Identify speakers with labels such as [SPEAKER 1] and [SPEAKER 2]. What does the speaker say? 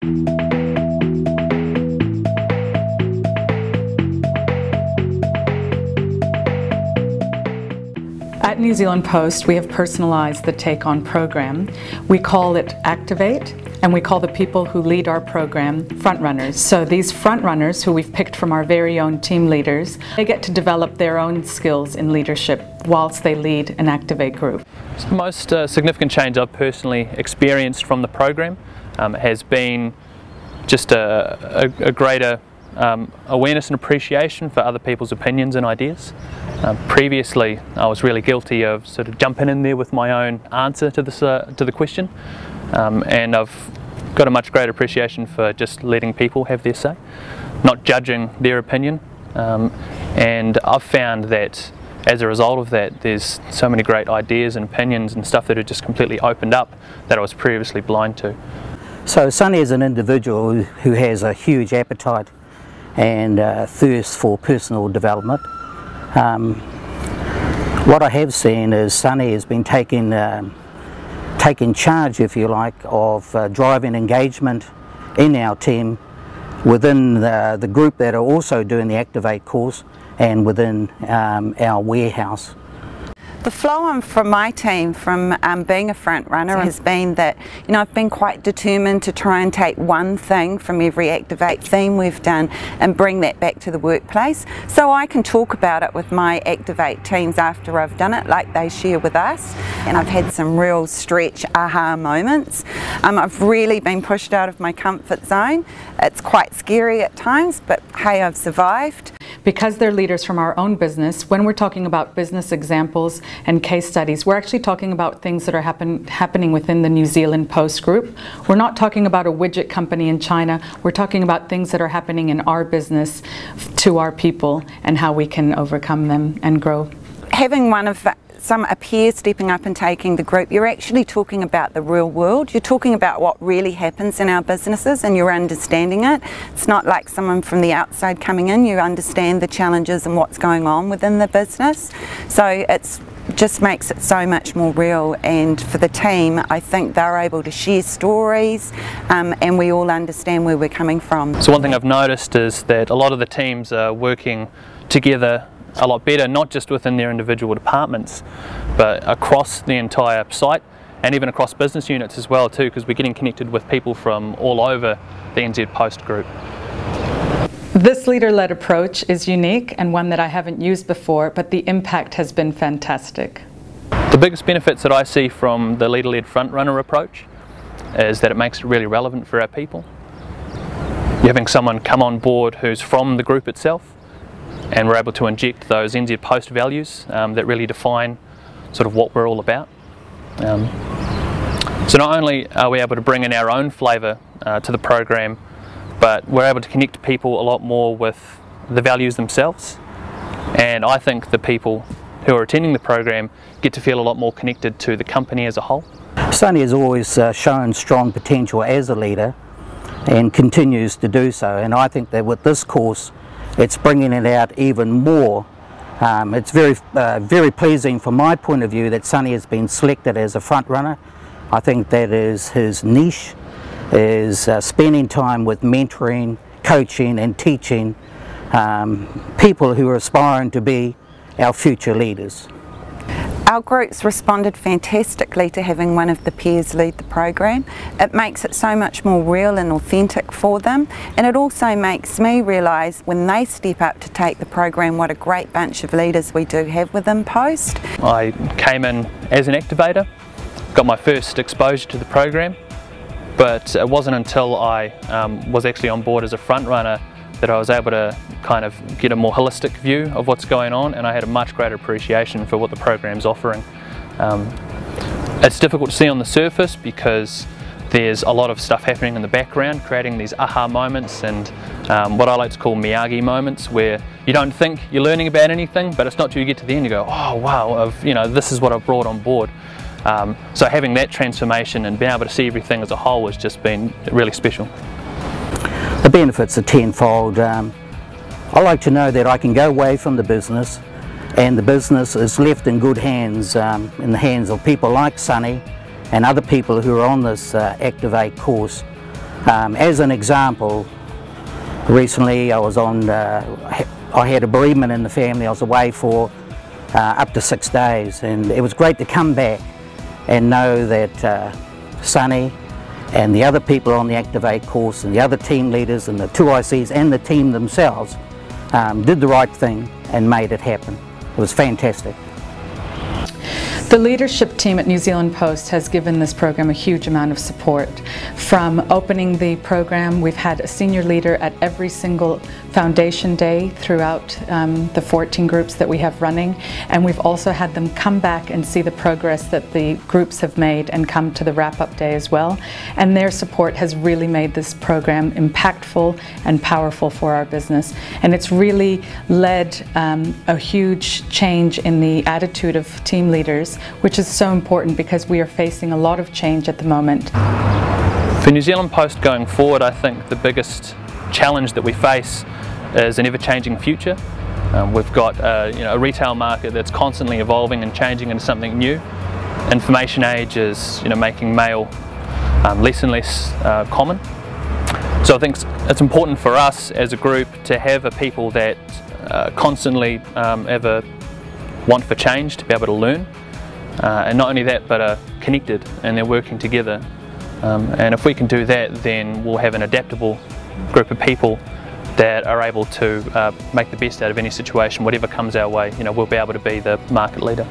[SPEAKER 1] At New Zealand Post, we have personalized the TakeON program. We call it Activate, and we call the people who lead our program frontrunners. So these frontrunners, who we've picked from our very own team leaders, they get to develop their own skills in leadership whilst they lead an Activate group.
[SPEAKER 2] The most significant change I've personally experienced from the program has been just a greater awareness and appreciation for other people's opinions and ideas. Previously, I was really guilty of sort of jumping in there with my own answer to the question, and I've got a much greater appreciation for just letting people have their say, not judging their opinion, and I've found that as a result of that, there's so many great ideas and opinions and stuff that are just completely opened up that I was previously blind to.
[SPEAKER 3] So Sunny is an individual who has a huge appetite and thirst for personal development. What I have seen is Sunny has been taking charge, if you like, of driving engagement in our team within the group that are also doing the Activate course and within our warehouse.
[SPEAKER 4] The flow on from my team from being a front runner has been that, you know, I've been quite determined to try and take one thing from every Activate theme we've done and bring that back to the workplace, so I can talk about it with my Activate teams after I've done it, like they share with us. And I've had some real stretch aha moments. I've really been pushed out of my comfort zone. It's quite scary at times, but hey, I've survived.
[SPEAKER 1] Because they're leaders from our own business, when we're talking about business examples and case studies, we're actually talking about things that are happening within the New Zealand Post group. We're not talking about a widget company in China. We're talking about things that are happening in our business to our people and how we can overcome them and grow.
[SPEAKER 4] Having a peer stepping up and taking the group, you're actually talking about the real world. You're talking about what really happens in our businesses and you're understanding it. It's not like someone from the outside coming in. You understand the challenges and what's going on within the business. So it just makes it so much more real, and for the team, I think they're able to share stories and we all understand where we're coming from.
[SPEAKER 2] So one thing I've noticed is that a lot of the teams are working together a lot better, not just within their individual departments, but across the entire site and even across business units as well too, because we're getting connected with people from all over the NZ Post group.
[SPEAKER 1] This leader-led approach is unique and one that I haven't used before, but the impact has been fantastic.
[SPEAKER 2] The biggest benefits that I see from the leader-led front-runner approach is that it makes it really relevant for our people. You're having someone come on board who's from the group itself, and we're able to inject those NZ Post values that really define sort of what we're all about. So not only are we able to bring in our own flavour to the program, but we're able to connect people a lot more with the values themselves, and I think the people who are attending the program get to feel a lot more connected to the company as a whole.
[SPEAKER 3] Sunny has always shown strong potential as a leader and continues to do so, and I think that with this course it's bringing it out even more. It's very pleasing from my point of view that Sunny has been selected as a front runner. I think that is his niche, is spending time with mentoring, coaching and teaching people who are aspiring to be our future leaders.
[SPEAKER 4] Our groups responded fantastically to having one of the peers lead the program. It makes it so much more real and authentic for them, and it also makes me realise when they step up to take the program what a great bunch of leaders we do have within Post.
[SPEAKER 2] I came in as an activator, got my first exposure to the program, but it wasn't until I was actually on board as a front runner that I was able to kind of get a more holistic view of what's going on, and I had a much greater appreciation for what the program's offering. It's difficult to see on the surface because there's a lot of stuff happening in the background, creating these aha moments and what I like to call Miyagi moments, where you don't think you're learning about anything, but it's not till you get to the end you go, oh wow, this is what I've brought on board. So having that transformation and being able to see everything as a whole has just been really special.
[SPEAKER 3] The benefits are tenfold. I like to know that I can go away from the business and the business is left in good hands, in the hands of people like Sunny and other people who are on this Activate course. As an example, recently I was on, I had a bereavement in the family. I was away for up to 6 days, and it was great to come back and know that Sonny and the other people on the Activate course and the other team leaders and the 2 ICs and the team themselves did the right thing and made it happen. It was fantastic.
[SPEAKER 1] The leadership team at New Zealand Post has given this program a huge amount of support. From opening the program, we've had a senior leader at every single foundation day throughout the 14 groups that we have running, and we've also had them come back and see the progress that the groups have made and come to the wrap-up day as well. And their support has really made this program impactful and powerful for our business. And it's really led a huge change in the attitude of team leaders, which is so important because we are facing a lot of change at the moment.
[SPEAKER 2] For New Zealand Post going forward, I think the biggest challenge that we face is an ever-changing future. We've got a retail market that's constantly evolving and changing into something new. Information age is making mail less and less common. So I think it's important for us as a group to have a people that constantly have a want for change, to be able to learn. And not only that, but are connected and they're working together. And if we can do that, then we'll have an adaptable group of people that are able to make the best out of any situation, whatever comes our way. We'll be able to be the market leader.